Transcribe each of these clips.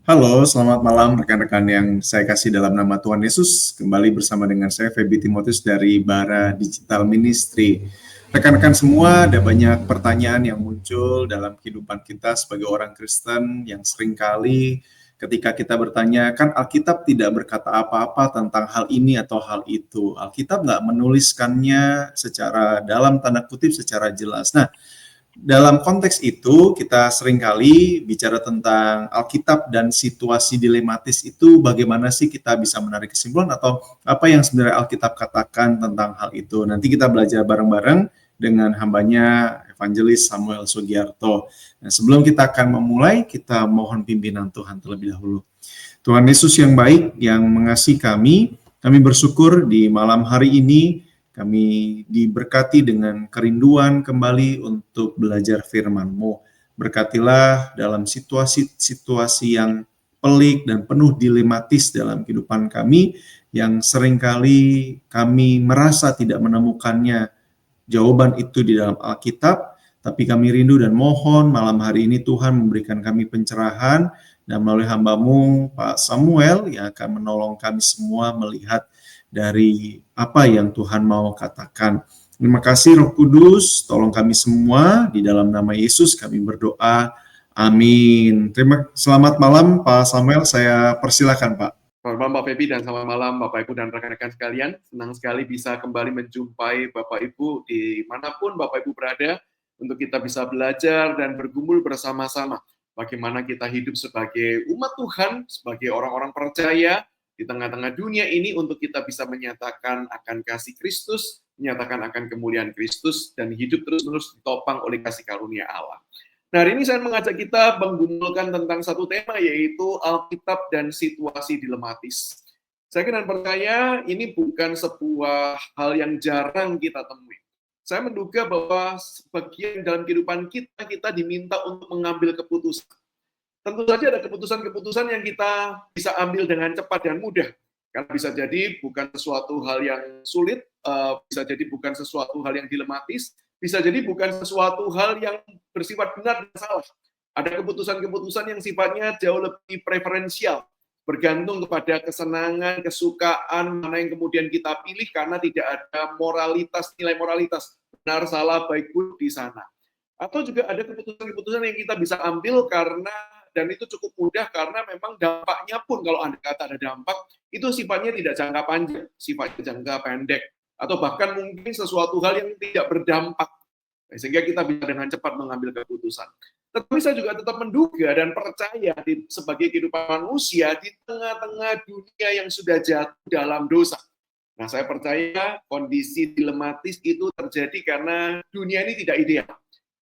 Halo, selamat malam rekan-rekan yang saya kasih dalam nama Tuhan Yesus. Kembali bersama dengan saya Feby Timotius dari Bara Digital Ministry. Rekan-rekan semua, ada banyak pertanyaan yang muncul dalam kehidupan kita sebagai orang Kristen yang seringkali ketika kita bertanya, kan Alkitab tidak berkata apa-apa tentang hal ini atau hal itu. Alkitab nggak menuliskannya secara dalam tanda kutip secara jelas. Nah, dalam konteks itu, kita seringkali bicara tentang Alkitab dan situasi dilematis itu bagaimana sih kita bisa menarik kesimpulan atau apa yang sebenarnya Alkitab katakan tentang hal itu. Nanti kita belajar bareng-bareng dengan hambanya Evangelis Samuel Sugiarto. Nah, sebelum kita akan memulai, kita mohon pimpinan Tuhan terlebih dahulu. Tuhan Yesus yang baik, yang mengasihi kami bersyukur di malam hari ini kami diberkati dengan kerinduan kembali untuk belajar firman-Mu. Berkatilah dalam situasi-situasi yang pelik dan penuh dilematis dalam kehidupan kami, yang seringkali kami merasa tidak menemukannya jawaban itu di dalam Alkitab, tapi kami rindu dan mohon malam hari ini Tuhan memberikan kami pencerahan, dan melalui hamba-Mu Pak Samuel yang akan menolong kami semua melihat dari apa yang Tuhan mau katakan. Terima kasih Roh Kudus, tolong kami semua di dalam nama Yesus kami berdoa. Amin. Selamat malam Pak Samuel, saya persilakan Pak. Selamat malam Pak Feby dan selamat malam Bapak Ibu dan rekan-rekan sekalian. Senang sekali bisa kembali menjumpai Bapak Ibu dimanapun Bapak Ibu berada untuk kita bisa belajar dan bergumul bersama-sama. Bagaimana kita hidup sebagai umat Tuhan, sebagai orang-orang percaya di tengah-tengah dunia ini untuk kita bisa menyatakan akan kasih Kristus, menyatakan akan kemuliaan Kristus, dan hidup terus-menerus ditopang oleh kasih karunia Allah. Nah, hari ini saya mengajak kita menggumulkan tentang satu tema, yaitu Alkitab dan situasi dilematis. Saya dan percaya ini bukan sebuah hal yang jarang kita temui. Saya menduga bahwa sebagian dalam kehidupan kita, kita diminta untuk mengambil keputusan. Tentu saja ada keputusan-keputusan yang kita bisa ambil dengan cepat dan mudah. Karena bisa jadi bukan sesuatu hal yang sulit, bisa jadi bukan sesuatu hal yang dilematis, bisa jadi bukan sesuatu hal yang bersifat benar dan salah. Ada keputusan-keputusan yang sifatnya jauh lebih preferensial, bergantung kepada kesenangan, kesukaan, mana yang kemudian kita pilih karena tidak ada moralitas, nilai moralitas, benar, salah, baik, buruk di sana. Atau juga ada keputusan-keputusan yang kita bisa ambil karena, dan itu cukup mudah karena memang dampaknya pun, kalau Anda kata ada dampak, itu sifatnya tidak jangka panjang, sifatnya jangka pendek, atau bahkan mungkin sesuatu hal yang tidak berdampak, sehingga kita bisa dengan cepat mengambil keputusan. Tetapi saya juga tetap menduga dan percaya sebagai kehidupan manusia di tengah-tengah dunia yang sudah jatuh dalam dosa. Nah, saya percaya kondisi dilematis itu terjadi karena dunia ini tidak ideal.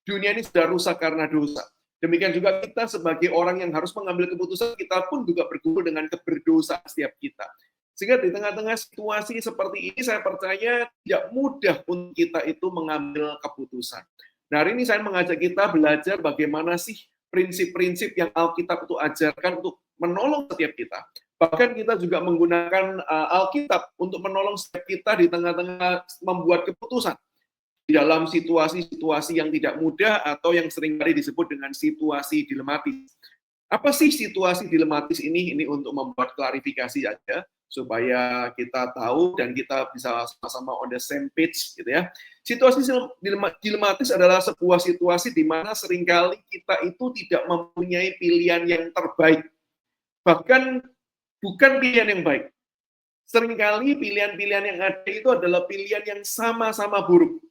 Dunia ini sudah rusak karena dosa. Demikian juga kita sebagai orang yang harus mengambil keputusan, kita pun juga bergumul dengan keberdosaan setiap kita. Sehingga di tengah-tengah situasi seperti ini, saya percaya tidak mudah untuk kita itu mengambil keputusan. Nah, hari ini saya mengajak kita belajar bagaimana sih prinsip-prinsip yang Alkitab itu ajarkan untuk menolong setiap kita. Bahkan kita juga menggunakan Alkitab untuk menolong setiap kita di tengah-tengah membuat keputusan di dalam situasi-situasi yang tidak mudah atau yang seringkali disebut dengan situasi dilematis. Apa sih situasi dilematis ini? Ini untuk membuat klarifikasi aja supaya kita tahu dan kita bisa sama-sama on the same page gitu ya. Situasi dilematis adalah sebuah situasi di mana seringkali kita itu tidak mempunyai pilihan yang terbaik. Bahkan bukan pilihan yang baik. Seringkali pilihan-pilihan yang ada itu adalah pilihan yang sama-sama buruk.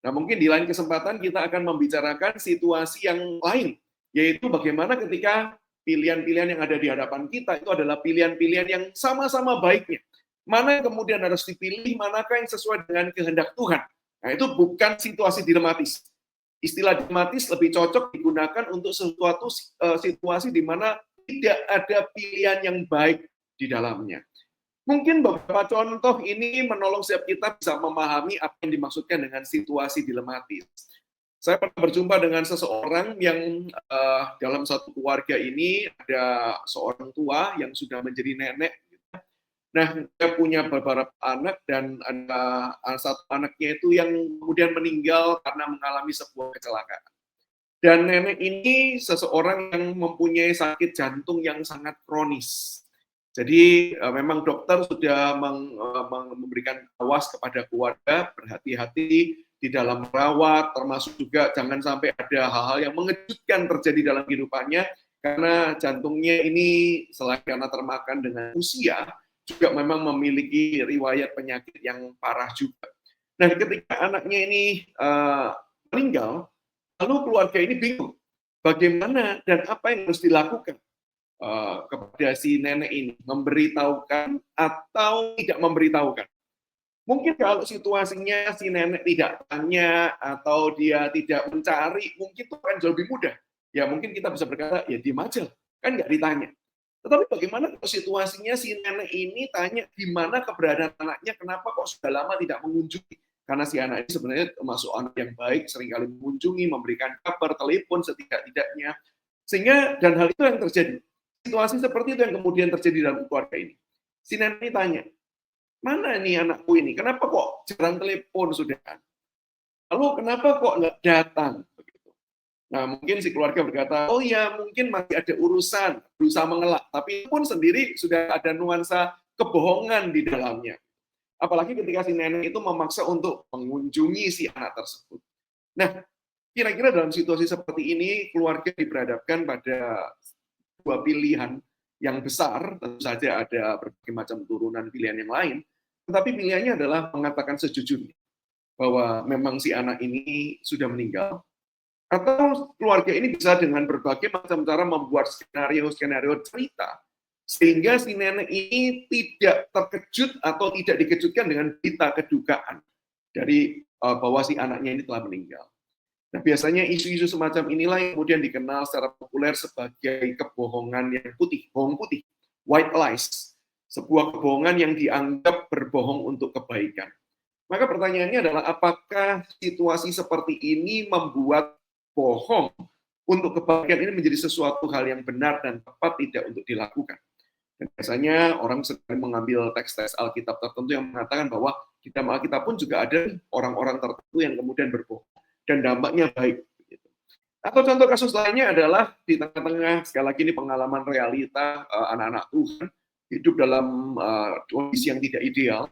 Nah, mungkin di lain kesempatan kita akan membicarakan situasi yang lain, yaitu bagaimana ketika pilihan-pilihan yang ada di hadapan kita itu adalah pilihan-pilihan yang sama-sama baiknya. Mana yang kemudian harus dipilih, manakah yang sesuai dengan kehendak Tuhan. Nah, itu bukan situasi dilematis. Istilah dilematis lebih cocok digunakan untuk suatu situasi di mana tidak ada pilihan yang baik di dalamnya. Mungkin beberapa contoh ini menolong setiap kita bisa memahami apa yang dimaksudkan dengan situasi dilematis. Saya pernah berjumpa dengan seseorang yang dalam satu keluarga ini ada seorang tua yang sudah menjadi nenek. Nah, dia punya beberapa anak dan ada satu anaknya itu yang kemudian meninggal karena mengalami sebuah kecelakaan. Dan nenek ini seseorang yang mempunyai sakit jantung yang sangat kronis. Jadi memang dokter sudah memberikan awas kepada keluarga, berhati-hati di dalam merawat, termasuk juga jangan sampai ada hal-hal yang mengejutkan terjadi dalam kehidupannya, karena jantungnya ini selain karena termakan dengan usia, juga memang memiliki riwayat penyakit yang parah juga. Nah, ketika anaknya ini meninggal, lalu keluarga ini bingung, bagaimana dan apa yang harus dilakukan kepada si nenek ini, memberitahukan atau tidak memberitahukan. Mungkin kalau situasinya si nenek tidak tanya atau dia tidak mencari, mungkin itu akan jauh lebih mudah. Ya mungkin kita bisa berkata, ya diem aja, kan nggak ditanya. Tetapi bagaimana kalau situasinya si nenek ini tanya di mana keberadaan anaknya, kenapa kok sudah lama tidak mengunjungi? Karena si anak ini sebenarnya termasuk anak yang baik, seringkali mengunjungi, memberikan kabar, telepon setidak-tidaknya. Sehingga, dan hal itu yang terjadi. Situasi seperti itu yang kemudian terjadi dalam keluarga ini. Si nenek ini tanya, mana nih anakku ini? Kenapa kok jarang telepon sudah? Lalu kenapa kok nggak datang? Nah, mungkin si keluarga berkata, oh ya mungkin masih ada urusan, berusaha mengelak. Tapi pun sendiri sudah ada nuansa kebohongan di dalamnya. Apalagi ketika si nenek itu memaksa untuk mengunjungi si anak tersebut. Nah, kira-kira dalam situasi seperti ini, keluarga diberhadapkan pada dua pilihan yang besar, tentu saja ada berbagai macam turunan pilihan yang lain, tetapi pilihannya adalah mengatakan sejujurnya, bahwa memang si anak ini sudah meninggal, atau keluarga ini bisa dengan berbagai macam cara membuat skenario-skenario cerita, sehingga si nenek ini tidak terkejut atau tidak dikejutkan dengan berita kedukaan dari bahwa si anaknya ini telah meninggal. Nah, biasanya isu-isu semacam inilah yang kemudian dikenal secara populer sebagai kebohongan yang putih, bohong putih, white lies, sebuah kebohongan yang dianggap berbohong untuk kebaikan. Maka pertanyaannya adalah apakah situasi seperti ini membuat bohong untuk kebaikan ini menjadi sesuatu hal yang benar dan tepat tidak untuk dilakukan. Dan biasanya orang sedang mengambil teks-teks Alkitab tertentu yang mengatakan bahwa di dalam Alkitab pun juga ada orang-orang tertentu yang kemudian berbohong dan dampaknya baik. Atau contoh kasus lainnya adalah di tengah-tengah sekali lagi ini pengalaman realita anak-anak Tuhan hidup dalam kondisi yang tidak ideal.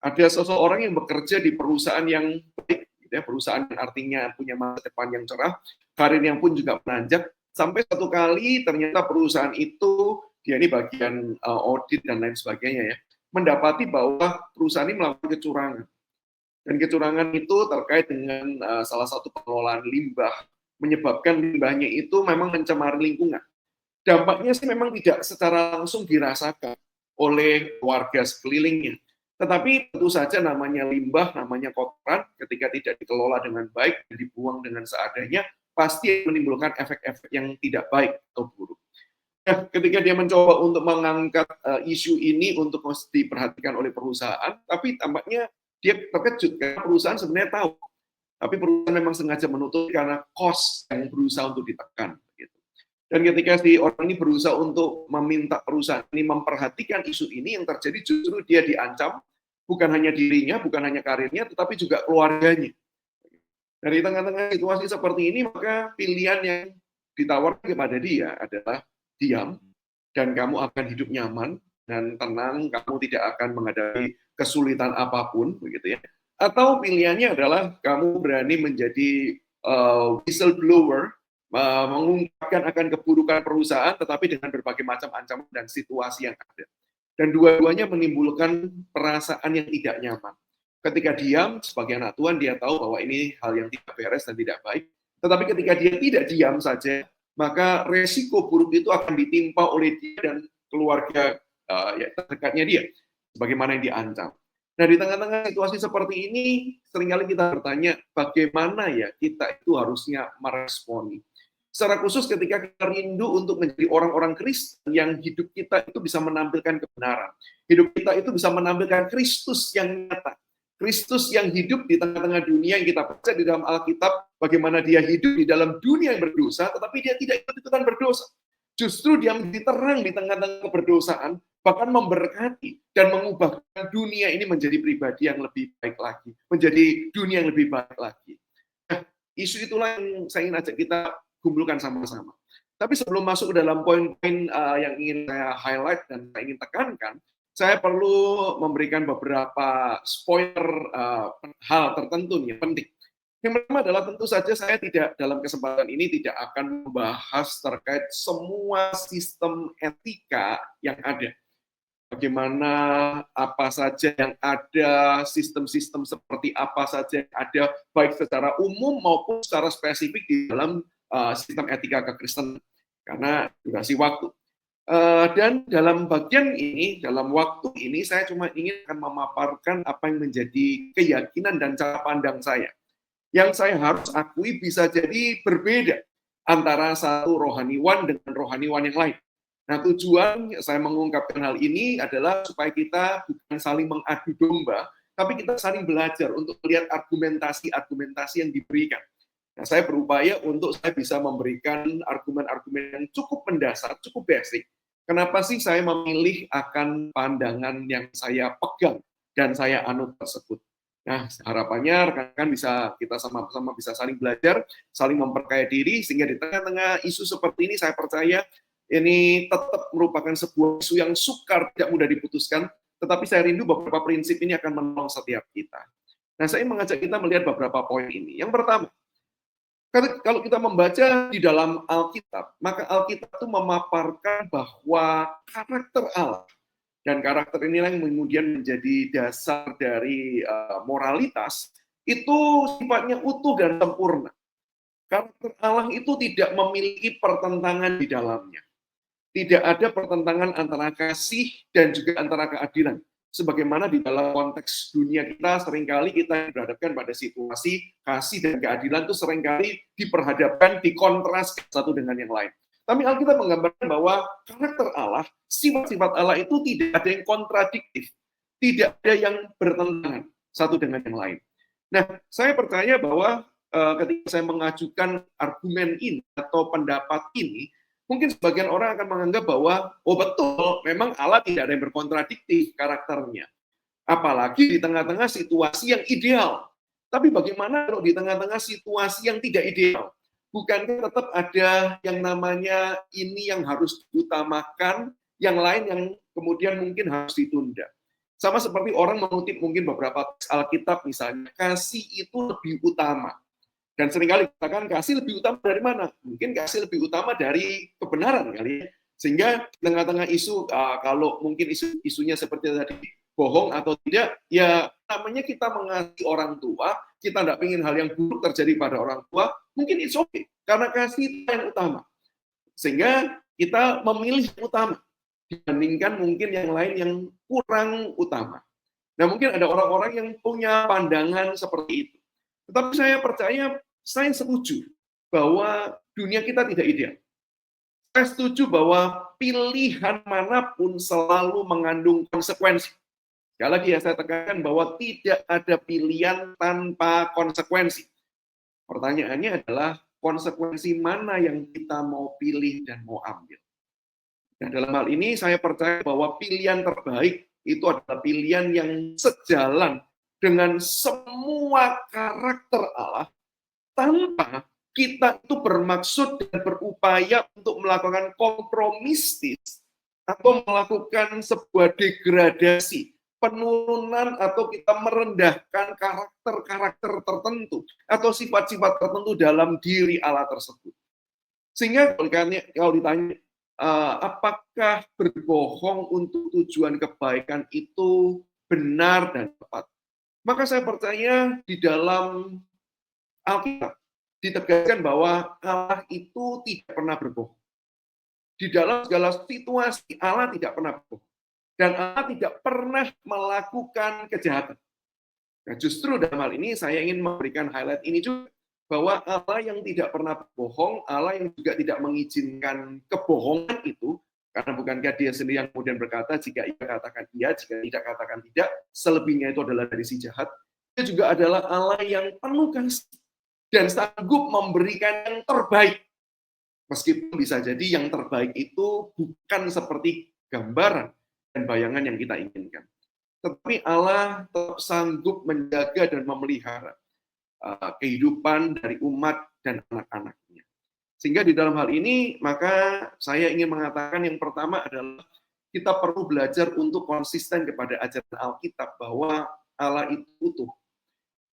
Ada seseorang yang bekerja di perusahaan yang baik, perusahaan yang artinya punya masa depan yang cerah, karirnya pun juga menanjak, sampai satu kali ternyata perusahaan itu, dia ini bagian audit dan lain sebagainya ya, mendapati bahwa perusahaan ini melakukan kecurangan. Dan kecurangan itu terkait dengan salah satu pengelolaan limbah, menyebabkan limbahnya itu memang mencemari lingkungan. Dampaknya sih memang tidak secara langsung dirasakan oleh warga sekelilingnya. Tetapi tentu saja namanya limbah, namanya kotoran, ketika tidak dikelola dengan baik dan dibuang dengan seadanya, pasti menimbulkan efek-efek yang tidak baik atau buruk. Nah, ketika dia mencoba untuk mengangkat isu ini untuk diperhatikan oleh perusahaan, tapi tampaknya dia terkejut karena perusahaan sebenarnya tahu, tapi perusahaan memang sengaja menutup karena cost yang berusaha untuk ditekan. Dan ketika si orang ini berusaha untuk meminta perusahaan ini memperhatikan isu ini, yang terjadi justru dia diancam, bukan hanya dirinya, bukan hanya karirnya, tetapi juga keluarganya. Dari tengah-tengah situasi seperti ini, maka pilihan yang ditawarkan kepada dia adalah diam, dan kamu akan hidup nyaman dan tenang, kamu tidak akan menghadapi kesulitan apapun, begitu ya. Atau pilihannya adalah kamu berani menjadi whistleblower, mengungkapkan akan keburukan perusahaan, tetapi dengan berbagai macam ancaman dan situasi yang ada. Dan dua-duanya menimbulkan perasaan yang tidak nyaman. Ketika diam, sebagai anak Tuhan, dia tahu bahwa ini hal yang tidak beres dan tidak baik. Tetapi ketika dia tidak diam saja, maka resiko buruk itu akan ditimpa oleh dia dan keluarga terdekatnya dia, sebagaimana yang diancam. Nah, di tengah-tengah situasi seperti ini, seringkali kita bertanya, bagaimana ya kita itu harusnya meresponi. Secara khusus ketika kita rindu untuk menjadi orang-orang Kristen yang hidup kita itu bisa menampilkan kebenaran. Hidup kita itu bisa menampilkan Kristus yang nyata. Kristus yang hidup di tengah-tengah dunia yang kita baca di dalam Alkitab, bagaimana dia hidup di dalam dunia yang berdosa, tetapi dia tidak ikut-ikutan berdosa. Justru dia menjadi terang di tengah-tengah keberdosaan, bahkan memberkati dan mengubahkan dunia ini menjadi pribadi yang lebih baik lagi, menjadi dunia yang lebih baik lagi. Nah, isu itulah yang saya ingin ajak kita gumulkan sama-sama. Tapi sebelum masuk ke dalam poin-poin yang ingin saya highlight dan saya ingin tekankan, saya perlu memberikan beberapa spoiler hal tertentu nih, penting. Yang pertama adalah tentu saja saya tidak dalam kesempatan ini tidak akan membahas terkait semua sistem etika yang ada. Bagaimana apa saja yang ada, sistem-sistem seperti apa saja yang ada, baik secara umum maupun secara spesifik di dalam sistem etika kekristenan. Karena durasi waktu. Dan dalam bagian ini, dalam waktu ini, saya cuma ingin akan memaparkan apa yang menjadi keyakinan dan cara pandang saya. Yang saya harus akui bisa jadi berbeda antara satu rohaniwan dengan rohaniwan yang lain. Nah, tujuan saya mengungkapkan hal ini adalah supaya kita bukan saling mengadu domba, tapi kita saling belajar untuk melihat argumentasi-argumentasi yang diberikan. Nah, saya berupaya untuk saya bisa memberikan argumen-argumen yang cukup mendasar, cukup basic. Kenapa sih saya memilih akan pandangan yang saya pegang dan saya anut tersebut? Nah, harapannya rekan-rekan kita sama-sama bisa saling belajar, saling memperkaya diri, sehingga di tengah-tengah isu seperti ini saya percaya ini tetap merupakan sebuah isu yang sukar, tidak mudah diputuskan, tetapi saya rindu beberapa prinsip ini akan menolong setiap kita. Nah, saya mengajak kita melihat beberapa poin ini. Yang pertama, kalau kita membaca di dalam Alkitab, maka Alkitab itu memaparkan bahwa karakter Allah, dan karakter inilah yang kemudian menjadi dasar dari moralitas, itu sifatnya utuh dan sempurna. Karakter Allah itu tidak memiliki pertentangan di dalamnya. Tidak ada pertentangan antara kasih dan juga antara keadilan. Sebagaimana di dalam konteks dunia kita, seringkali kita berhadapkan pada situasi kasih dan keadilan itu seringkali diperhadapkan, dikontraskan satu dengan yang lain. Tapi Alkitab menggambarkan bahwa karakter Allah, sifat-sifat Allah itu tidak ada yang kontradiktif, tidak ada yang bertentangan satu dengan yang lain. Nah, saya percaya bahwa ketika saya mengajukan argumen ini atau pendapat ini, mungkin sebagian orang akan menganggap bahwa, oh betul, memang Allah tidak ada yang berkontradiktif karakternya. Apalagi di tengah-tengah situasi yang ideal. Tapi bagaimana kalau di tengah-tengah situasi yang tidak ideal? Bukankah tetap ada yang namanya ini yang harus diutamakan, yang lain yang kemudian mungkin harus ditunda. Sama seperti orang mengutip mungkin beberapa teks Alkitab misalnya, kasih itu lebih utama. Dan seringkali katakan kasih lebih utama dari mana? Mungkin kasih lebih utama dari kebenaran kali ya. Sehingga tengah-tengah isu, kalau mungkin isunya seperti tadi, bohong atau tidak, ya namanya kita mengasihi orang tua, kita tidak ingin hal yang buruk terjadi pada orang tua, mungkin it's okay. Karena kasih itu yang utama. Sehingga kita memilih yang utama, dibandingkan mungkin yang lain yang kurang utama. Nah, mungkin ada orang-orang yang punya pandangan seperti itu. Tetapi saya percaya, saya setuju bahwa dunia kita tidak ideal. Saya setuju bahwa pilihan manapun selalu mengandung konsekuensi. Sekali lagi ya, saya tekankan bahwa tidak ada pilihan tanpa konsekuensi. Pertanyaannya adalah konsekuensi mana yang kita mau pilih dan mau ambil. Dan dalam hal ini saya percaya bahwa pilihan terbaik itu adalah pilihan yang sejalan dengan semua karakter Allah, tanpa kita itu bermaksud dan berupaya untuk melakukan kompromistis atau melakukan sebuah degradasi, penurunan atau kita merendahkan karakter-karakter tertentu atau sifat-sifat tertentu dalam diri Allah tersebut. Sehingga kalau ditanya, apakah berbohong untuk tujuan kebaikan itu benar dan tepat? Maka saya percaya di dalam Alkitab ditegaskan bahwa Allah itu tidak pernah berbohong. Di dalam segala situasi Allah tidak pernah berbohong. Dan Allah tidak pernah melakukan kejahatan. Nah, justru dalam hal ini saya ingin memberikan highlight ini juga, bahwa Allah yang tidak pernah berbohong, Allah yang juga tidak mengizinkan kebohongan itu, karena bukankah dia sendiri yang kemudian berkata, jika ia katakan iya, jika tidak katakan tidak, selebihnya itu adalah dari si jahat. Dia juga adalah Allah yang penuh kasih dan sanggup memberikan yang terbaik. Meskipun bisa jadi yang terbaik itu bukan seperti gambaran dan bayangan yang kita inginkan. Tetapi Allah tetap sanggup menjaga dan memelihara kehidupan dari umat dan anak-anaknya. Sehingga di dalam hal ini, maka saya ingin mengatakan yang pertama adalah kita perlu belajar untuk konsisten kepada ajaran Alkitab bahwa Allah itu utuh.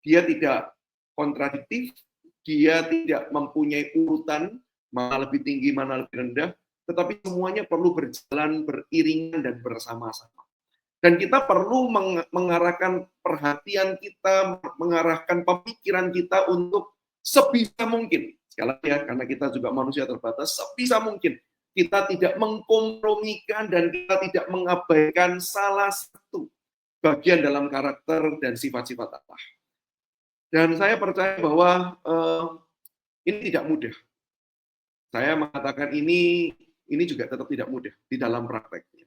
Dia tidak kontradiktif, dia tidak mempunyai urutan, mana lebih tinggi, mana lebih rendah, tetapi semuanya perlu berjalan beriringan dan bersama-sama. Dan kita perlu mengarahkan perhatian kita, mengarahkan pemikiran kita untuk sebisa mungkin. Sekali lagi ya, karena kita juga manusia terbatas, sebisa mungkin kita tidak mengkompromikan dan kita tidak mengabaikan salah satu bagian dalam karakter dan sifat-sifat Allah. Dan saya percaya bahwa ini tidak mudah. Saya mengatakan ini juga tetap tidak mudah di dalam prakteknya.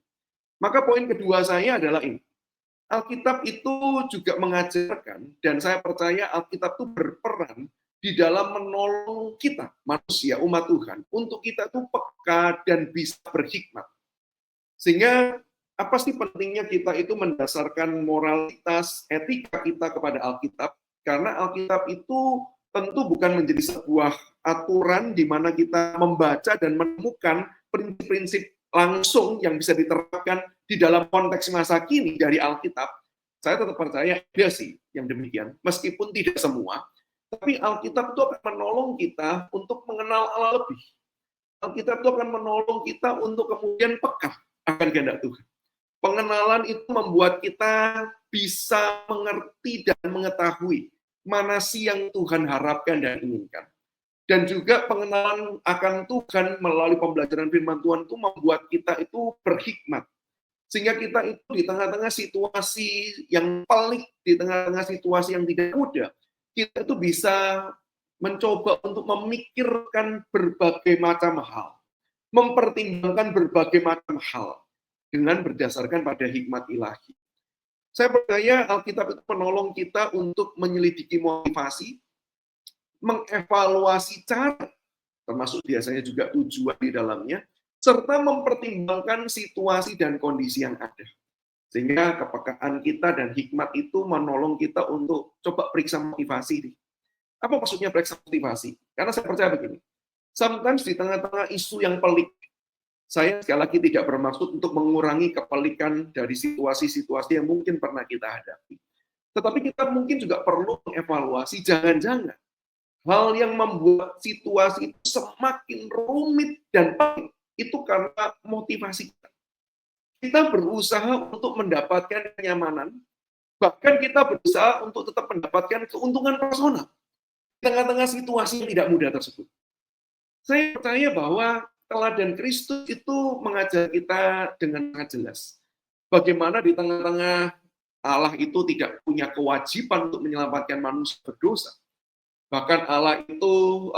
Maka poin kedua saya adalah ini. Alkitab itu juga mengajarkan, dan saya percaya Alkitab itu berperan di dalam menolong kita, manusia, umat Tuhan, untuk kita itu peka dan bisa berhikmat. Sehingga apa sih pentingnya kita itu mendasarkan moralitas, etika kita kepada Alkitab? Karena Alkitab itu tentu bukan menjadi sebuah aturan di mana kita membaca dan menemukan prinsip-prinsip langsung yang bisa diterapkan di dalam konteks masa kini dari Alkitab. Saya tetap percaya ada sih yang demikian, meskipun tidak semua. Tapi Alkitab itu akan menolong kita untuk mengenal Allah lebih. Alkitab itu akan menolong kita untuk kemudian peka akan kehendak Tuhan. Pengenalan itu membuat kita bisa mengerti dan mengetahui mana sih yang Tuhan harapkan dan inginkan. Dan juga pengenalan akan Tuhan melalui pembelajaran firman Tuhan itu membuat kita itu berhikmat. Sehingga kita itu di tengah-tengah situasi yang pelik, di tengah-tengah situasi yang tidak mudah, kita itu bisa mencoba untuk memikirkan berbagai macam hal, mempertimbangkan berbagai macam hal dengan berdasarkan pada hikmat ilahi. Saya percaya Alkitab itu menolong kita untuk menyelidiki motivasi, mengevaluasi cara, termasuk biasanya juga tujuan di dalamnya, serta mempertimbangkan situasi dan kondisi yang ada. Sehingga kepekaan kita dan hikmat itu menolong kita untuk coba periksa motivasi. Apa maksudnya periksa motivasi? Karena saya percaya begini, sometimes di tengah-tengah isu yang pelik, saya sekali lagi tidak bermaksud untuk mengurangi kepelikan dari situasi-situasi yang mungkin pernah kita hadapi. Tetapi kita mungkin juga perlu mengevaluasi jangan-jangan hal yang membuat situasi itu semakin rumit dan pelik itu karena motivasi kita. Kita berusaha untuk mendapatkan kenyamanan, bahkan kita berusaha untuk tetap mendapatkan keuntungan personal di tengah-tengah situasi yang tidak mudah tersebut. Saya percaya bahwa teladan Kristus itu mengajar kita dengan sangat jelas. Bagaimana di tengah-tengah Allah itu tidak punya kewajiban untuk menyelamatkan manusia berdosa. Bahkan Allah itu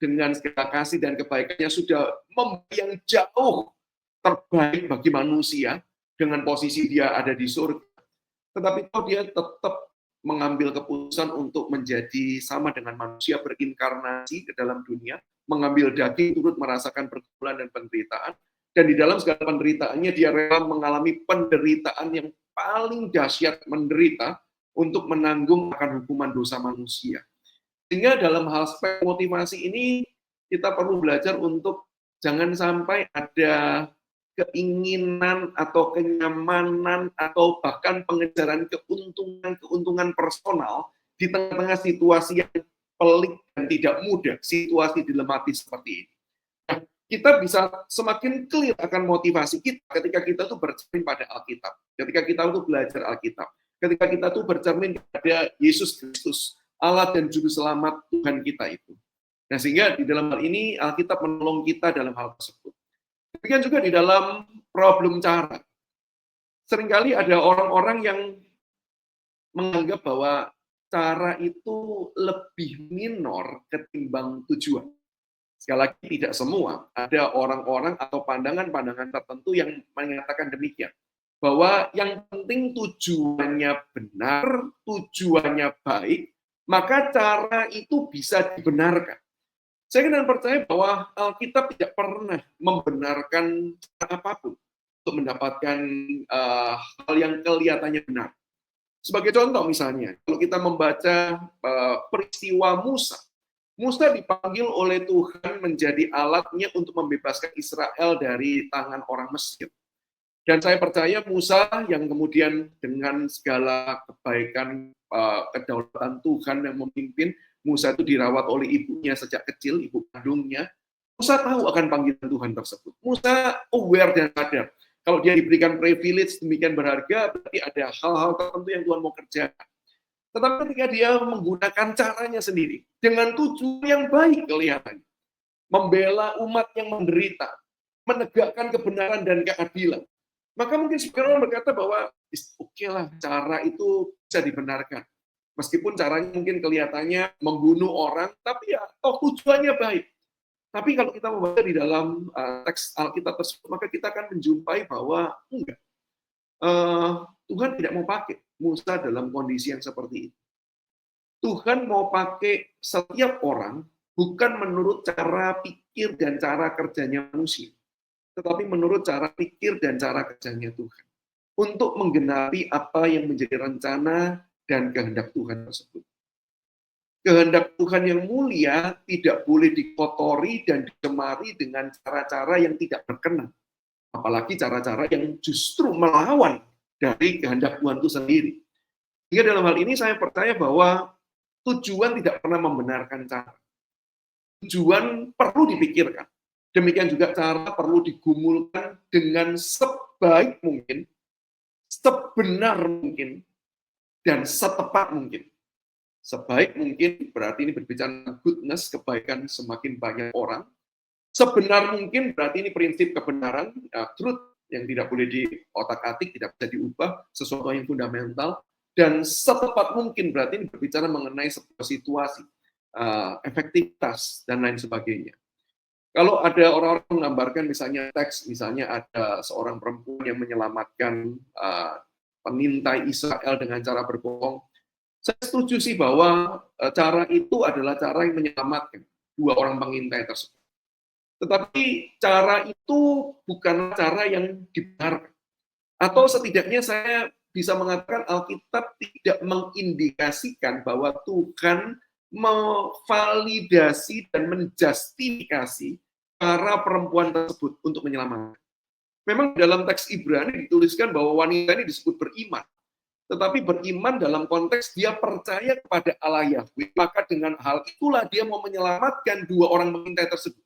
dengan segala kasih dan kebaikannya sudah memberi yang jauh terbaik bagi manusia dengan posisi dia ada di surga. Tetapi toh dia tetap mengambil keputusan untuk menjadi sama dengan manusia, berinkarnasi ke dalam dunia, mengambil daging, turut merasakan pergumulan dan penderitaan, dan di dalam segala penderitaannya dia rela mengalami penderitaan yang paling dahsyat menderita untuk menanggung akan hukuman dosa manusia. Sehingga dalam hal aspek motivasi ini kita perlu belajar untuk jangan sampai ada keinginan atau kenyamanan atau bahkan pengejaran keuntungan personal di tengah-tengah situasi yang pelik dan tidak mudah, situasi dilematis seperti ini. Nah, kita bisa semakin clear akan motivasi kita ketika kita tuh bercermin pada Alkitab, ketika kita tuh belajar Alkitab, ketika kita tuh bercermin pada Yesus Kristus, Allah dan Juru Selamat Tuhan kita itu. Nah, sehingga di dalam hal ini Alkitab menolong kita dalam hal tersebut. Demikian juga di dalam problem cara. Seringkali ada orang-orang yang menganggap bahwa cara itu lebih minor ketimbang tujuan. Sekali lagi tidak semua. Ada orang-orang atau pandangan-pandangan tertentu yang mengatakan demikian. Bahwa yang penting tujuannya benar, tujuannya baik, maka cara itu bisa dibenarkan. Saya kenal percaya bahwa Alkitab tidak pernah membenarkan apapun untuk mendapatkan hal yang kelihatannya benar. Sebagai contoh misalnya, kalau kita membaca peristiwa Musa, Musa dipanggil oleh Tuhan menjadi alatnya untuk membebaskan Israel dari tangan orang Mesir. Dan saya percaya Musa yang kemudian dengan segala kebaikan, kedaulatan Tuhan yang memimpin, Musa itu dirawat oleh ibunya sejak kecil, ibu kandungnya. Musa tahu akan panggilan Tuhan tersebut. Musa aware dan sadar. Kalau dia diberikan privilege demikian berharga, berarti ada hal-hal tertentu yang Tuhan mau kerjakan. Tetapi ketika dia menggunakan caranya sendiri, dengan tujuan yang baik kelihatannya, membela umat yang menderita, menegakkan kebenaran dan keadilan, maka mungkin sebagian orang berkata bahwa oke lah, cara itu bisa dibenarkan. Meskipun caranya mungkin kelihatannya membunuh orang, tapi ya tujuannya baik. Tapi kalau kita membaca di dalam teks Alkitab tersebut, maka kita akan menjumpai bahwa enggak. Tuhan tidak mau pakai Musa dalam kondisi yang seperti itu. Tuhan mau pakai setiap orang bukan menurut cara pikir dan cara kerjanya manusia, tetapi menurut cara pikir dan cara kerjanya Tuhan. Untuk menggenapi apa yang menjadi rencana dan kehendak Tuhan tersebut. Kehendak Tuhan yang mulia tidak boleh dikotori dan dicemari dengan cara-cara yang tidak berkenan. Apalagi cara-cara yang justru melawan dari kehendak Tuhan itu sendiri. Sehingga dalam hal ini saya percaya bahwa tujuan tidak pernah membenarkan cara. Tujuan perlu dipikirkan. Demikian juga cara perlu digumulkan dengan sebaik mungkin, sebenar mungkin, dan setepat mungkin. Sebaik mungkin berarti ini berbicara goodness, kebaikan semakin banyak orang. Sebenar mungkin berarti ini prinsip kebenaran, truth, yang tidak boleh diotak-atik, tidak bisa diubah, sesuatu yang fundamental. Dan setepat mungkin berarti ini berbicara mengenai sebuah situasi, efektivitas, dan lain sebagainya. Kalau ada orang-orang menggambarkan misalnya teks, misalnya ada seorang perempuan yang menyelamatkan pengintai Israel dengan cara berbohong, saya setuju sih bahwa cara itu adalah cara yang menyelamatkan dua orang pengintai tersebut. Tetapi cara itu bukan cara yang dibenarkan. Atau setidaknya saya bisa mengatakan Alkitab tidak mengindikasikan bahwa Tuhan memvalidasi dan menjustifikasi cara perempuan tersebut untuk menyelamatkan. Memang dalam teks Ibrani dituliskan bahwa wanita ini disebut beriman. Tetapi beriman dalam konteks dia percaya kepada Allah Yahweh, maka dengan hal itulah dia mau menyelamatkan dua orang pengintai tersebut.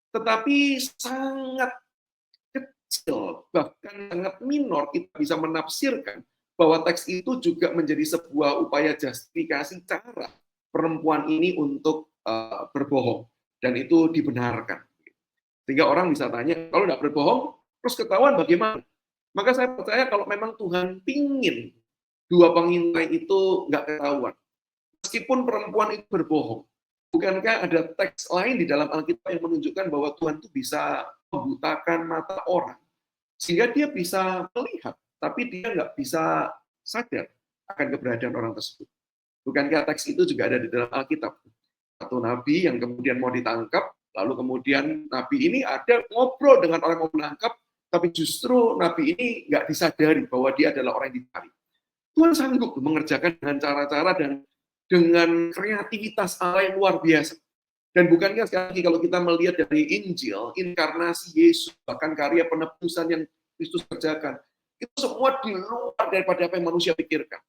Tetapi sangat kecil, bahkan sangat minor, kita bisa menafsirkan bahwa teks itu juga menjadi sebuah upaya justifikasi cara perempuan ini untuk berbohong, dan itu dibenarkan. Sehingga orang bisa tanya, kalau tidak berbohong, terus ketahuan bagaimana? Maka saya percaya kalau memang Tuhan pingin dua pengintai itu nggak ketahuan, meskipun perempuan itu berbohong, bukankah ada teks lain di dalam Alkitab yang menunjukkan bahwa Tuhan itu bisa membutakan mata orang, sehingga dia bisa melihat, tapi dia nggak bisa sadar akan keberadaan orang tersebut. Bukankah teks itu juga ada di dalam Alkitab? Satu nabi yang kemudian mau ditangkap, lalu kemudian nabi ini ada ngobrol dengan orang yang mau menangkap, tapi justru nabi ini nggak disadari bahwa dia adalah orang yang dicari. Tuhan sanggup mengerjakan dengan cara-cara dan dengan kreativitas Allah yang luar biasa. Dan bukankah sekali lagi kalau kita melihat dari Injil, inkarnasi Yesus, bahkan karya penebusan yang Kristus kerjakan, itu semua di luar daripada apa yang manusia pikirkan.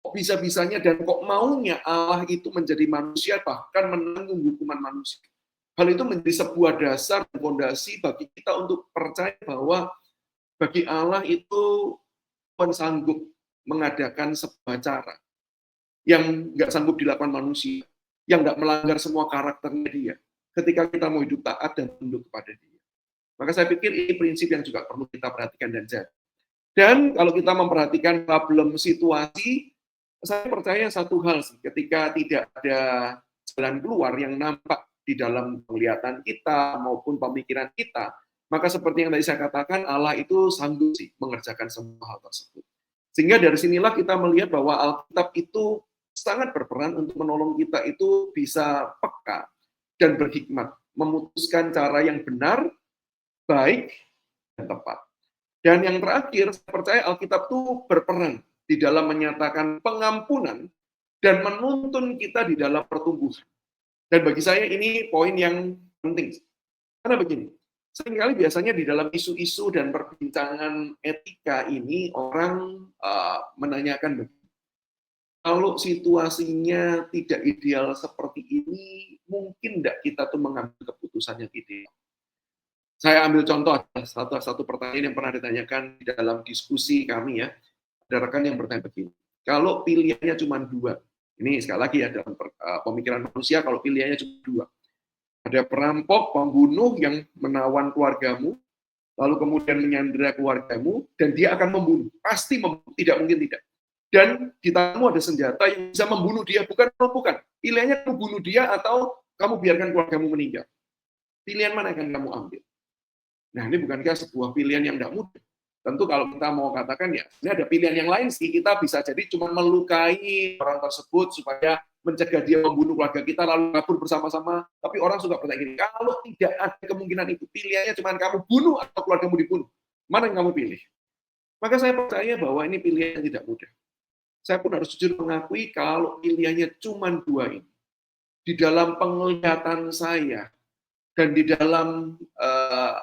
Kok bisa-bisanya dan kok maunya Allah itu menjadi manusia, bahkan menanggung hukuman manusia. Hal itu menjadi sebuah dasar dan fondasi bagi kita untuk percaya bahwa bagi Allah itu Tuhan sanggup mengadakan sebuah cara yang nggak sanggup dilakukan manusia, yang nggak melanggar semua karakternya dia, ketika kita mau hidup taat dan tunduk kepada dia. Maka saya pikir ini prinsip yang juga perlu kita perhatikan dan jaga. Dan kalau kita memperhatikan problem situasi, saya percaya satu hal sih, ketika tidak ada jalan keluar yang nampak di dalam penglihatan kita maupun pemikiran kita, maka seperti yang tadi saya katakan, Allah itu sanggup sih mengerjakan semua hal tersebut. Sehingga dari sinilah kita melihat bahwa Alkitab itu sangat berperan untuk menolong kita itu bisa peka dan berhikmat, memutuskan cara yang benar, baik, dan tepat. Dan yang terakhir, saya percaya Alkitab itu berperan di dalam menyatakan pengampunan dan menuntun kita di dalam pertumbuhan. Dan bagi saya ini poin yang penting. Karena begini, seringkali biasanya di dalam isu-isu dan perbincangan etika ini orang menanyakan begini, kalau situasinya tidak ideal seperti ini, mungkin tidak kita tuh mengambil keputusan yang ideal. Saya ambil contoh satu pertanyaan yang pernah ditanyakan di dalam diskusi kami ya. Ada rekan yang bertanya begini, kalau pilihannya cuma dua, ini sekali lagi ya dalam pemikiran manusia, kalau pilihannya cuma dua, ada perampok, pembunuh yang menawan keluargamu, lalu kemudian menyandera keluargamu, dan dia akan membunuh. Pasti membunuh, tidak mungkin tidak. Dan di tanganmu ada senjata yang bisa membunuh dia, bukan melumpuhkan. Pilihannya kamu bunuh dia atau kamu biarkan keluargamu meninggal. Pilihan mana yang akan kamu ambil? Nah, ini bukankah sebuah pilihan yang tidak mudah? Tentu kalau kita mau katakan ya, ini ada pilihan yang lain sih, kita bisa jadi cuma melukai orang tersebut supaya mencegah dia membunuh keluarga kita lalu kabur bersama-sama. Tapi orang suka bertanya gini, kalau tidak ada kemungkinan itu, pilihannya cuma kamu bunuh atau keluargamu dibunuh, mana yang kamu pilih? Maka saya percaya bahwa ini pilihan yang tidak mudah. Saya pun harus jujur mengakui kalau pilihannya cuma dua ini. Di dalam penglihatan saya dan di dalam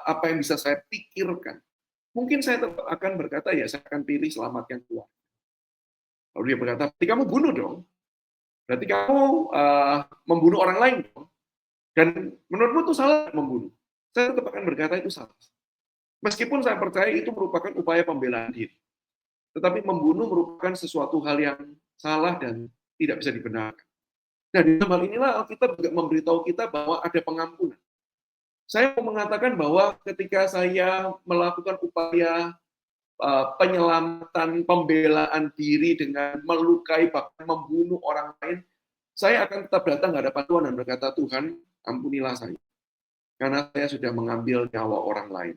apa yang bisa saya pikirkan, mungkin saya tetap akan berkata, ya saya akan pilih selamatkan keluarga. Lalu dia berkata, berarti kamu bunuh dong. Berarti kamu membunuh orang lain dong. Dan menurutmu itu salah membunuh. Saya tetap akan berkata itu salah. Meskipun saya percaya itu merupakan upaya pembelaan diri. Tetapi membunuh merupakan sesuatu hal yang salah dan tidak bisa dibenarkan. Nah, di dalam hal inilah Alkitab juga memberitahu kita bahwa ada pengampunan. Saya mau mengatakan bahwa ketika saya melakukan upaya penyelamatan, pembelaan diri dengan melukai, bahkan membunuh orang lain, saya akan tetap datang ke hadapan Tuhan dan berkata, Tuhan, ampunilah saya. Karena saya sudah mengambil nyawa orang lain.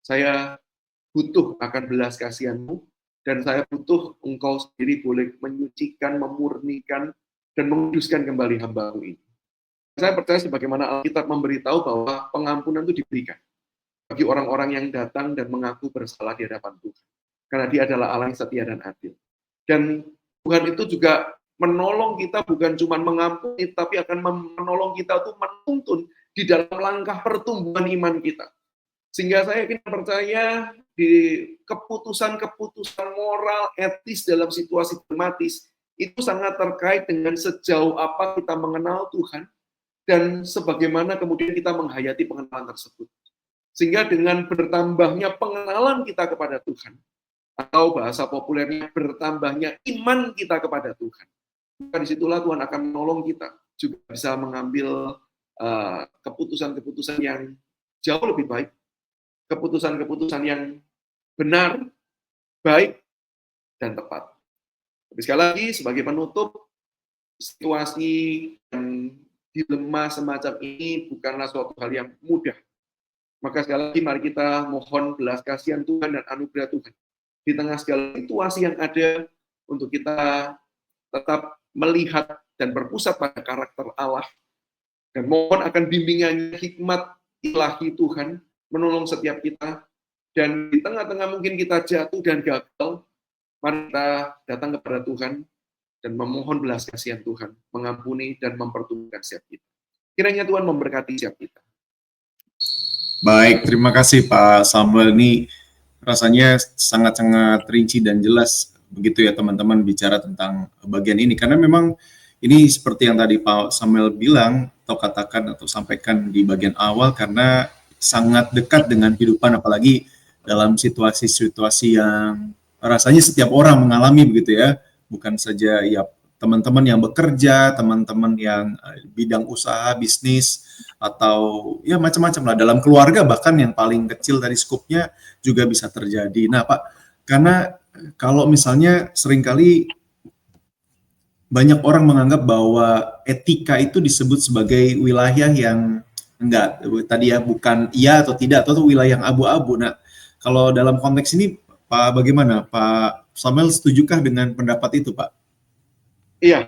Saya butuh akan belas kasihan-Mu, dan saya butuh Engkau sendiri boleh menyucikan, memurnikan, dan menguduskan kembali hamba-Mu ini. Saya percaya sebagaimana Alkitab memberitahu bahwa pengampunan itu diberikan bagi orang-orang yang datang dan mengaku bersalah di hadapan Tuhan. Karena Dia adalah Allah yang setia dan adil. Dan Tuhan itu juga menolong kita bukan cuma mengampuni, tapi akan menolong kita untuk menuntun di dalam langkah pertumbuhan iman kita. Sehingga saya yakin percaya di keputusan-keputusan moral, etis dalam situasi dramatis, itu sangat terkait dengan sejauh apa kita mengenal Tuhan, dan sebagaimana kemudian kita menghayati pengenalan tersebut. Sehingga dengan bertambahnya pengenalan kita kepada Tuhan, atau bahasa populernya bertambahnya iman kita kepada Tuhan, maka disitulah Tuhan akan menolong kita juga bisa mengambil keputusan-keputusan yang jauh lebih baik, keputusan-keputusan yang benar, baik, dan tepat. Tapi sekali lagi, sebagai penutup, situasi yang dilema semacam ini bukanlah suatu hal yang mudah. Maka sekali lagi mari kita mohon belas kasihan Tuhan dan anugerah Tuhan di tengah segala situasi yang ada untuk kita tetap melihat dan berpusat pada karakter Allah, dan mohon akan bimbingannya, hikmat ilahi Tuhan menolong setiap kita, dan di tengah-tengah mungkin kita jatuh dan gagal, mari kita datang kepada Tuhan dan memohon belas kasihan Tuhan, mengampuni dan mempertumbuhkan setiap kita. Kiranya Tuhan memberkati setiap kita. Baik, terima kasih Pak Samuel. Ini rasanya sangat-sangat rinci dan jelas begitu ya teman-teman bicara tentang bagian ini. Karena memang ini seperti yang tadi Pak Samuel bilang atau katakan atau sampaikan di bagian awal, karena sangat dekat dengan kehidupan, apalagi dalam situasi-situasi yang rasanya setiap orang mengalami begitu ya. Bukan saja ya teman-teman yang bekerja, teman-teman yang bidang usaha, bisnis, atau ya macam-macam lah. Dalam keluarga bahkan yang paling kecil dari skupnya juga bisa terjadi. Nah Pak, karena kalau misalnya seringkali banyak orang menganggap bahwa etika itu disebut sebagai wilayah yang enggak, tadi ya bukan iya atau tidak, atau wilayah yang abu-abu. Nah, kalau dalam konteks ini Pak, bagaimana Pak Samuel, setujukah dengan pendapat itu Pak? Iya,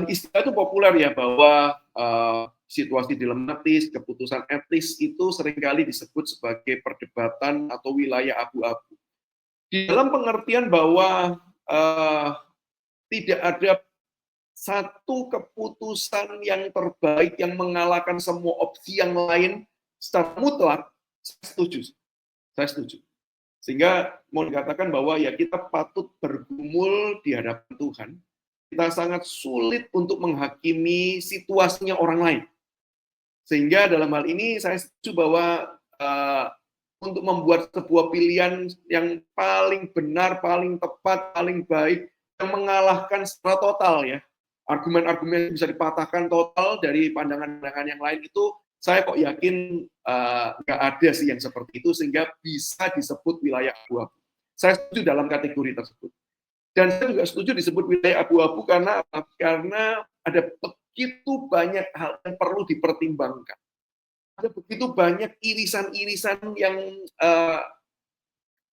istilah itu populer ya bahwa situasi dilematis, keputusan etis itu seringkali disebut sebagai perdebatan atau wilayah abu-abu. Di dalam pengertian bahwa tidak ada satu keputusan yang terbaik yang mengalahkan semua opsi yang lain secara mutlak, saya setuju. Saya setuju. Sehingga mau dikatakan bahwa ya kita patut bergumul di hadapan Tuhan. Kita sangat sulit untuk menghakimi situasinya orang lain. Sehingga dalam hal ini saya setuju bahwa untuk membuat sebuah pilihan yang paling benar, paling tepat, paling baik, yang mengalahkan secara total ya, argumen-argumen yang bisa dipatahkan total dari pandangan-pandangan yang lain itu, saya kok yakin nggak ada sih yang seperti itu, sehingga bisa disebut wilayah abu-abu. Saya setuju dalam kategori tersebut. Dan saya juga setuju disebut wilayah abu-abu karena ada begitu banyak hal yang perlu dipertimbangkan. Ada begitu banyak irisan-irisan yang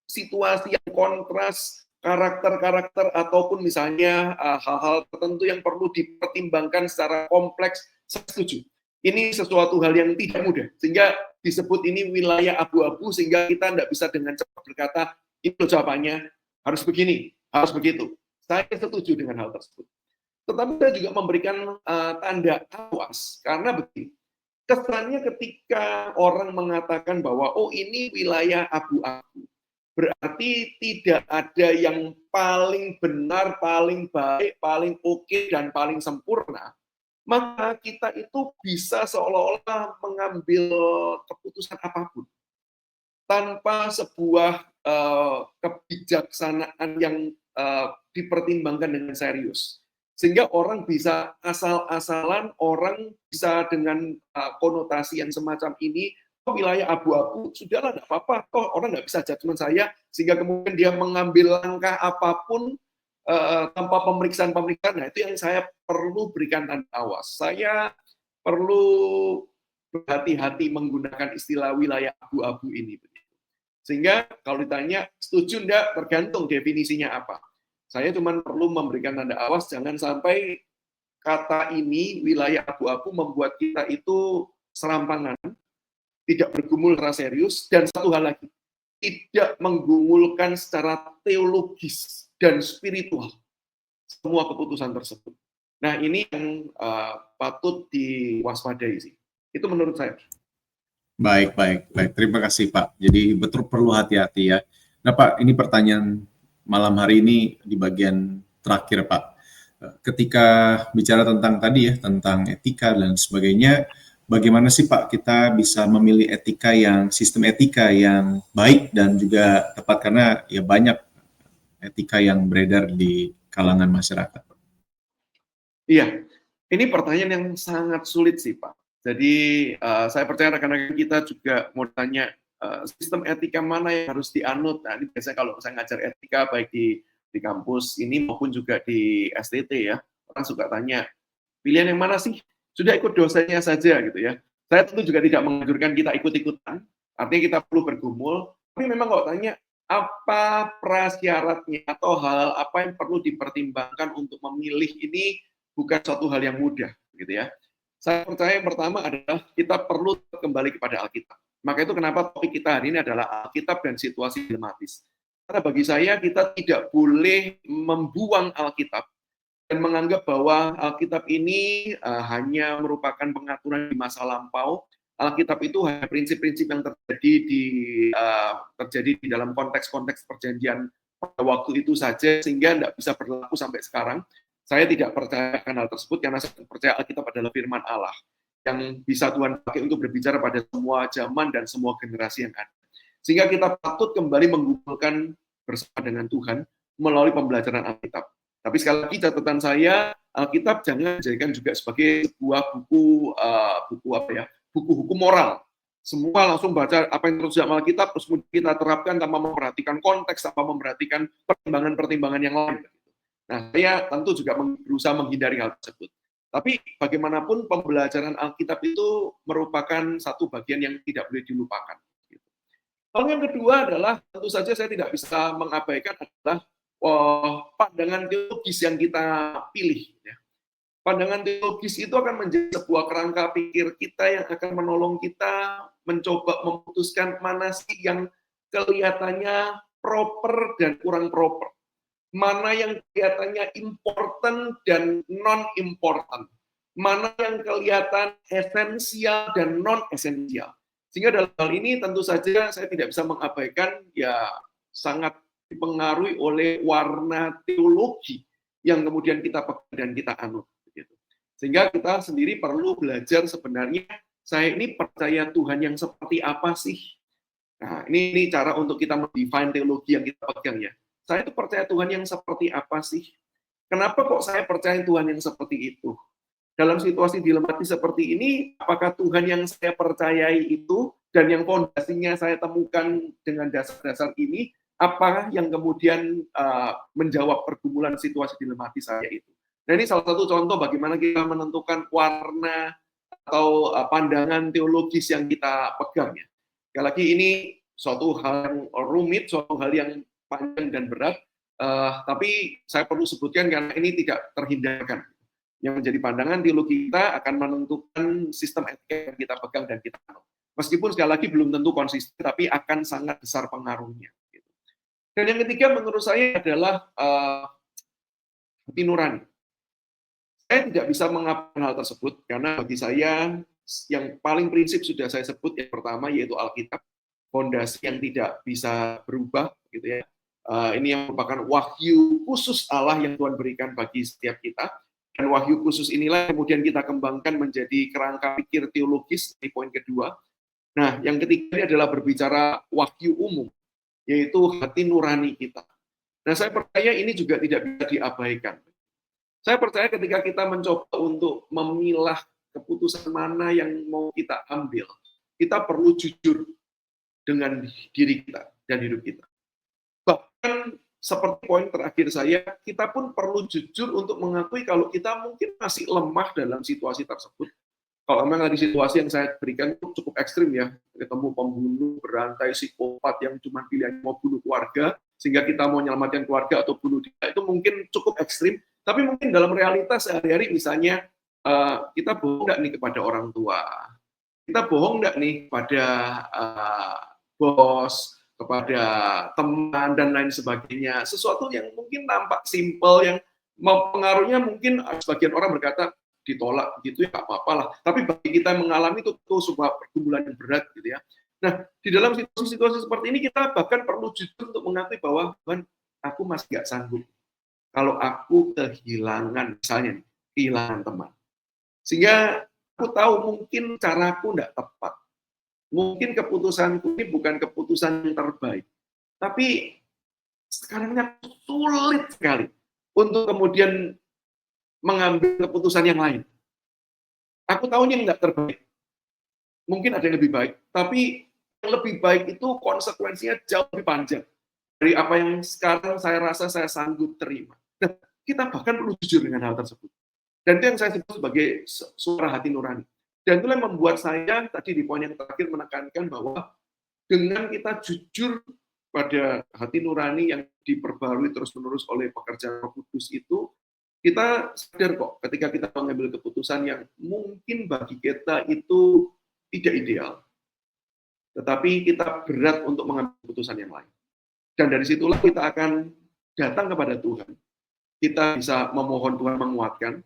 situasi yang kontras, karakter-karakter, ataupun misalnya hal-hal tertentu yang perlu dipertimbangkan secara kompleks. Saya setuju. Ini sesuatu hal yang tidak mudah, sehingga disebut ini wilayah abu-abu, sehingga kita tidak bisa dengan cepat berkata, itu jawabannya, harus begini, harus begitu. Saya setuju dengan hal tersebut. Tetapi saya juga memberikan tanda awas, karena begini, kesannya ketika orang mengatakan bahwa oh ini wilayah abu-abu, berarti tidak ada yang paling benar, paling baik, paling oke, dan paling sempurna, maka kita itu bisa seolah-olah mengambil keputusan apapun tanpa sebuah kebijaksanaan yang dipertimbangkan dengan serius. Sehingga orang bisa asal-asalan, orang bisa dengan konotasi yang semacam ini, wilayah abu-abu, sudahlah, tidak apa-apa, toh orang nggak bisa judgement saya, sehingga kemudian dia mengambil langkah apapun tanpa pemeriksaan-pemeriksaan. Nah, itu yang saya perlu berikan tanda awas. Saya perlu berhati-hati menggunakan istilah wilayah abu-abu ini. Sehingga kalau ditanya, setuju enggak, tergantung definisinya apa. Saya cuma perlu memberikan tanda awas, jangan sampai kata ini, wilayah abu-abu, membuat kita itu serampangan, tidak bergumul secara serius, dan satu hal lagi, tidak menggumulkan secara teologis dan spiritual semua keputusan tersebut. Nah, ini yang patut diwaspadai sih. Itu menurut saya. Baik, baik, baik. Terima kasih, Pak. Jadi betul perlu hati-hati ya. Nah, Pak, ini pertanyaan malam hari ini di bagian terakhir, Pak. Ketika bicara tentang tadi ya, tentang etika dan sebagainya, bagaimana sih Pak kita bisa memilih sistem etika yang baik dan juga tepat, karena ya banyak etika yang beredar di kalangan masyarakat. Iya, ini pertanyaan yang sangat sulit sih Pak. Jadi saya percaya rekan-rekan kita juga mau tanya sistem etika mana yang harus dianut. Nah, ini biasanya kalau saya ngajar etika baik di kampus ini maupun juga di STT ya, orang suka tanya, pilihan yang mana sih? Sudah ikut dosennya saja gitu ya. Saya tentu juga tidak menganjurkan kita ikut-ikutan, artinya kita perlu bergumul, tapi memang kalau tanya apa prasyaratnya atau hal apa yang perlu dipertimbangkan untuk memilih ini bukan suatu hal yang mudah gitu ya. Saya percaya yang pertama adalah kita perlu kembali kepada Alkitab. Maka itu kenapa topik kita hari ini adalah Alkitab dan situasi dilematis. Karena bagi saya kita tidak boleh membuang Alkitab dan menganggap bahwa Alkitab ini hanya merupakan pengaturan di masa lampau. Alkitab itu hanya prinsip-prinsip yang terjadi di dalam konteks-konteks perjanjian pada waktu itu saja, sehingga tidak bisa berlaku sampai sekarang. Saya tidak percaya akan hal tersebut, karena saya percaya Alkitab adalah firman Allah yang bisa Tuhan pakai untuk berbicara pada semua zaman dan semua generasi yang ada. Sehingga kita patut kembali mengumpulkan bersama dengan Tuhan melalui pembelajaran Alkitab. Tapi sekali lagi catatan saya, Alkitab jangan dijadikan juga sebagai sebuah buku hukum moral. Semua langsung baca apa yang tertulis dalam Alkitab, terus kita terapkan tanpa memperhatikan konteks, tanpa memperhatikan pertimbangan-pertimbangan yang lain. Nah, saya tentu juga berusaha menghindari hal tersebut. Tapi bagaimanapun pembelajaran Alkitab itu merupakan satu bagian yang tidak boleh dilupakan. Lalu yang kedua adalah, tentu saja saya tidak bisa mengabaikan adalah pandangan teologis yang kita pilih. Pandangan teologis itu akan menjadi sebuah kerangka pikir kita yang akan menolong kita mencoba memutuskan mana sih yang kelihatannya proper dan kurang proper. mana yang kelihatannya important dan non-important, mana yang kelihatan esensial dan non-esensial. Sehingga dalam hal ini tentu saja saya tidak bisa mengabaikan, ya sangat dipengaruhi oleh warna teologi yang kemudian kita pegang dan kita anut. Sehingga kita sendiri perlu belajar sebenarnya, saya ini percaya Tuhan yang seperti apa sih? Nah, ini cara untuk kita mendefine teologi yang kita pegang ya. Saya itu percaya Tuhan yang seperti apa sih? Kenapa kok saya percaya Tuhan yang seperti itu? Dalam situasi dilematis seperti ini, apakah Tuhan yang saya percayai itu dan yang fondasinya saya temukan dengan dasar-dasar ini, apa yang kemudian menjawab pergumulan situasi dilematis saya itu? Nah, ini salah satu contoh bagaimana kita menentukan warna atau pandangan teologis yang kita pegang ya. Sekali lagi ini suatu hal yang rumit, suatu hal yang panjang dan berat, tapi saya perlu sebutkan karena ini tidak terhindarkan. Yang menjadi pandangan teologi kita akan menentukan sistem etika yang kita pegang dan kita anut. Meskipun sekali lagi belum tentu konsisten, tapi akan sangat besar pengaruhnya. Dan yang ketiga menurut saya adalah hati nurani. Saya tidak bisa mengabaikan hal tersebut, karena bagi saya yang paling prinsip sudah saya sebut, yang pertama yaitu Alkitab, fondasi yang tidak bisa berubah, gitu ya. Ini yang merupakan wahyu khusus Allah yang Tuhan berikan bagi setiap kita. Dan wahyu khusus inilah kemudian kita kembangkan menjadi kerangka pikir teologis, di poin kedua. Nah, yang ketiga ini adalah berbicara wahyu umum, yaitu hati nurani kita. Nah, saya percaya ini juga tidak bisa diabaikan. Saya percaya ketika kita mencoba untuk memilah keputusan mana yang mau kita ambil, kita perlu jujur dengan diri kita dan hidup kita. Bahkan seperti poin terakhir saya, kita pun perlu jujur untuk mengakui kalau kita mungkin masih lemah dalam situasi tersebut. Kalau memang tadi situasi yang saya berikan itu cukup ekstrim ya, ketemu pembunuh, berantai, psikopat yang cuma pilihan mau bunuh keluarga, sehingga kita mau menyelamatkan keluarga atau bunuh dia, itu mungkin cukup ekstrim. Tapi mungkin dalam realitas sehari-hari misalnya, kita bohong nggak nih kepada orang tua, kita bohong nggak nih kepada bos, kepada teman, dan lain sebagainya. Sesuatu yang mungkin nampak simpel, yang pengaruhnya mungkin sebagian orang berkata, ditolak gitu ya, nggak apa-apa lah. Tapi bagi kita mengalami itu sebuah pergumulan yang berat gitu ya. Nah, di dalam situasi-situasi seperti ini, kita bahkan perlu jujur untuk mengakui bahwa, Tuhan, aku masih nggak sanggup. Kalau aku kehilangan, misalnya, kehilangan teman. Sehingga aku tahu mungkin caraku nggak tepat. Mungkin keputusanku ini bukan keputusan yang terbaik. Tapi sekarangnya sulit sekali untuk kemudian mengambil keputusan yang lain. Aku tahu ini nggak terbaik. Mungkin ada yang lebih baik. Tapi yang lebih baik itu konsekuensinya jauh lebih panjang dari apa yang sekarang saya rasa saya sanggup terima. Nah, kita bahkan perlu jujur dengan hal tersebut. Dan itu yang saya sebut sebagai suara hati nurani. Dan itulah yang membuat saya tadi di poin yang terakhir menekankan bahwa dengan kita jujur pada hati nurani yang diperbarui terus-menerus oleh pekerjaan Roh Kudus itu, kita sadar kok ketika kita mengambil keputusan yang mungkin bagi kita itu tidak ideal, tetapi kita berat untuk mengambil keputusan yang lain. Dan dari situlah kita akan datang kepada Tuhan. Kita bisa memohon Tuhan menguatkan,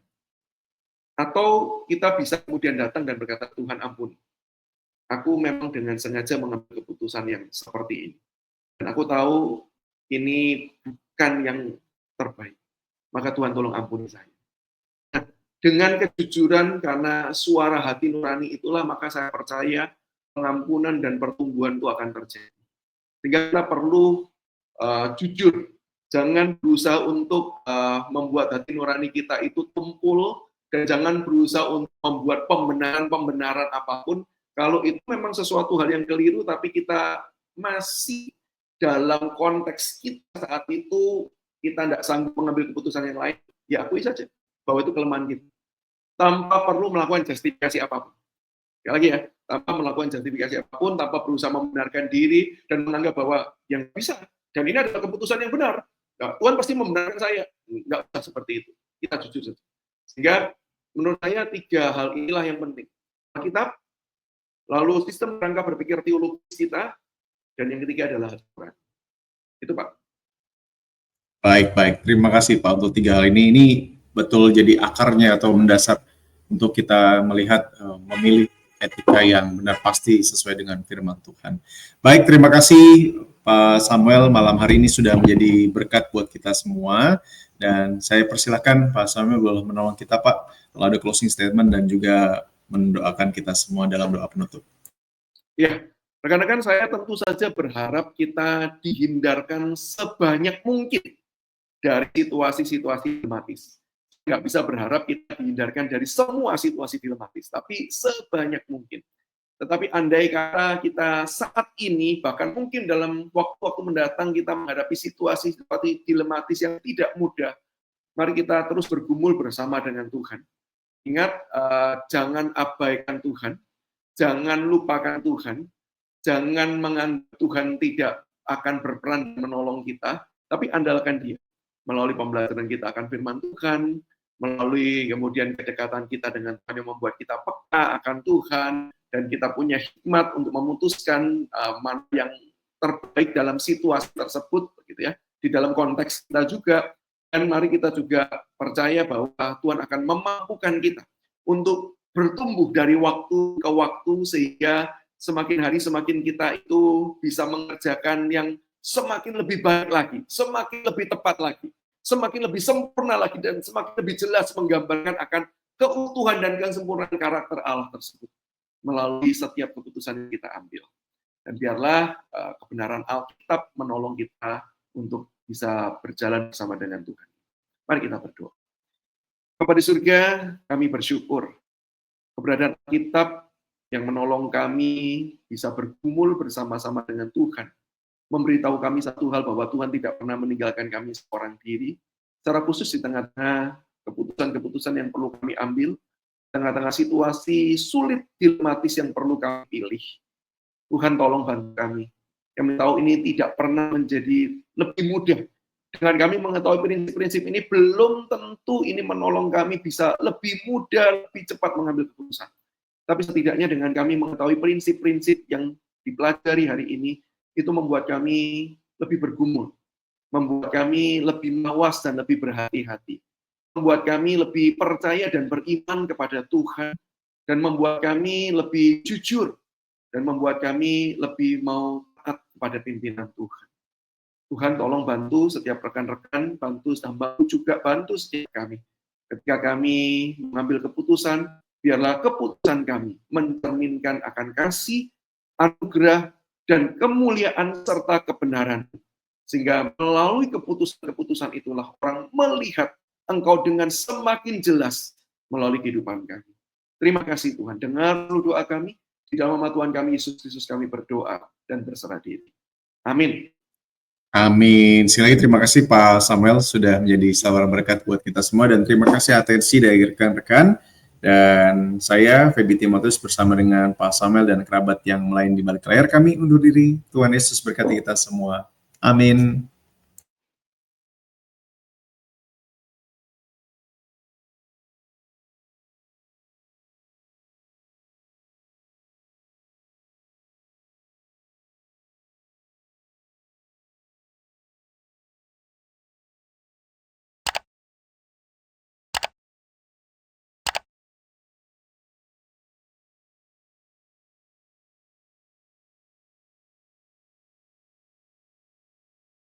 atau kita bisa kemudian datang dan berkata, Tuhan ampuni, aku memang dengan sengaja mengambil keputusan yang seperti ini. Dan aku tahu ini bukan yang terbaik. Maka Tuhan tolong ampuni saya. Nah, dengan kejujuran karena suara hati nurani itulah, maka saya percaya pengampunan dan pertumbuhan itu akan terjadi. Sehingga kita perlu jujur. Jangan berusaha untuk membuat hati nurani kita itu tumpul, dan jangan berusaha untuk membuat pembenaran-pembenaran apapun. Kalau itu memang sesuatu hal yang keliru, tapi kita masih dalam konteks kita saat itu, kita tidak sanggup mengambil keputusan yang lain, ya akui saja bahwa itu kelemahan kita. Tanpa perlu melakukan justifikasi apapun. Sekali lagi ya, tanpa melakukan justifikasi apapun, tanpa berusaha membenarkan diri, dan menganggap bahwa yang bisa, dan ini adalah keputusan yang benar. Nah, Tuhan pasti membenarkan saya. Enggak usah seperti itu. Kita jujur saja. Sehingga menurut saya 3 hal inilah yang penting. Alkitab, lalu sistem kerangka berpikir teologis kita, dan yang ketiga adalah hati nurani. Itu Pak. Baik. Terima kasih Pak untuk 3 hal ini. Ini betul jadi akarnya atau mendasar untuk kita melihat memilih etika yang benar pasti sesuai dengan firman Tuhan. Baik, terima kasih Pak Samuel malam hari ini sudah menjadi berkat buat kita semua. Dan saya persilakan Pak Samuel boleh menolong kita Pak, kalau ada closing statement dan juga mendoakan kita semua dalam doa penutup. Ya, rekan-rekan, saya tentu saja berharap kita dihindarkan sebanyak mungkin dari situasi-situasi dilematis. Nggak bisa berharap kita dihindarkan dari semua situasi dilematis, tapi sebanyak mungkin. Tetapi andai kata kita saat ini, bahkan mungkin dalam waktu-waktu mendatang kita menghadapi situasi-situasi dilematis yang tidak mudah, mari kita terus bergumul bersama dengan Tuhan. Ingat, jangan abaikan Tuhan, jangan lupakan Tuhan, jangan menganggap Tuhan tidak akan berperan menolong kita, tapi andalkan Dia. Melalui pembelajaran kita akan firman Tuhan, melalui kemudian kedekatan kita dengan Tuhan yang membuat kita peka akan Tuhan, dan kita punya hikmat untuk memutuskan mana yang terbaik dalam situasi tersebut, begitu ya. Di dalam konteks kita juga, dan mari kita juga percaya bahwa Tuhan akan memampukan kita untuk bertumbuh dari waktu ke waktu, sehingga semakin hari semakin kita itu bisa mengerjakan yang semakin lebih baik lagi, semakin lebih tepat lagi, semakin lebih sempurna lagi, dan semakin lebih jelas menggambarkan akan keutuhan dan kesempurnaan karakter Allah tersebut melalui setiap keputusan yang kita ambil. Dan biarlah kebenaran Alkitab menolong kita untuk bisa berjalan bersama dengan Tuhan. Mari kita berdoa. Bapa di surga, kami bersyukur keberadaan Alkitab yang menolong kami bisa bergumul bersama-sama dengan Tuhan, memberitahu kami satu hal, bahwa Tuhan tidak pernah meninggalkan kami seorang diri, secara khusus di tengah-tengah keputusan-keputusan yang perlu kami ambil, tengah-tengah situasi sulit dilematis yang perlu kami pilih. Tuhan tolong bantu kami. Kami tahu ini tidak pernah menjadi lebih mudah. Dengan kami mengetahui prinsip-prinsip ini, belum tentu ini menolong kami bisa lebih mudah, lebih cepat mengambil keputusan. Tapi setidaknya dengan kami mengetahui prinsip-prinsip yang dipelajari hari ini, itu membuat kami lebih bergumul, membuat kami lebih mawas dan lebih berhati-hati, membuat kami lebih percaya dan beriman kepada Tuhan, dan membuat kami lebih jujur, dan membuat kami lebih mau taat kepada pimpinan Tuhan. Tuhan tolong bantu setiap rekan-rekan, bantu juga bantu setiap kami. Ketika kami mengambil keputusan, biarlah keputusan kami mencerminkan akan kasih, anugerah, dan kemuliaan serta kebenaran. Sehingga melalui keputusan-keputusan itulah orang melihat Engkau dengan semakin jelas melalui kehidupan kami. Terima kasih Tuhan. Dengar doa kami. Di dalam nama Tuhan kami, Yesus Kristus, kami berdoa dan berserah diri. Amin. Amin. Sekali lagi terima kasih Pak Samuel sudah menjadi saluran berkat buat kita semua, dan terima kasih atensi dari rekan-rekan. Dan saya, Feby Timotius, bersama dengan Pak Samuel dan kerabat yang lain di balik layar, kami undur diri. Tuhan Yesus berkati kita semua. Amin.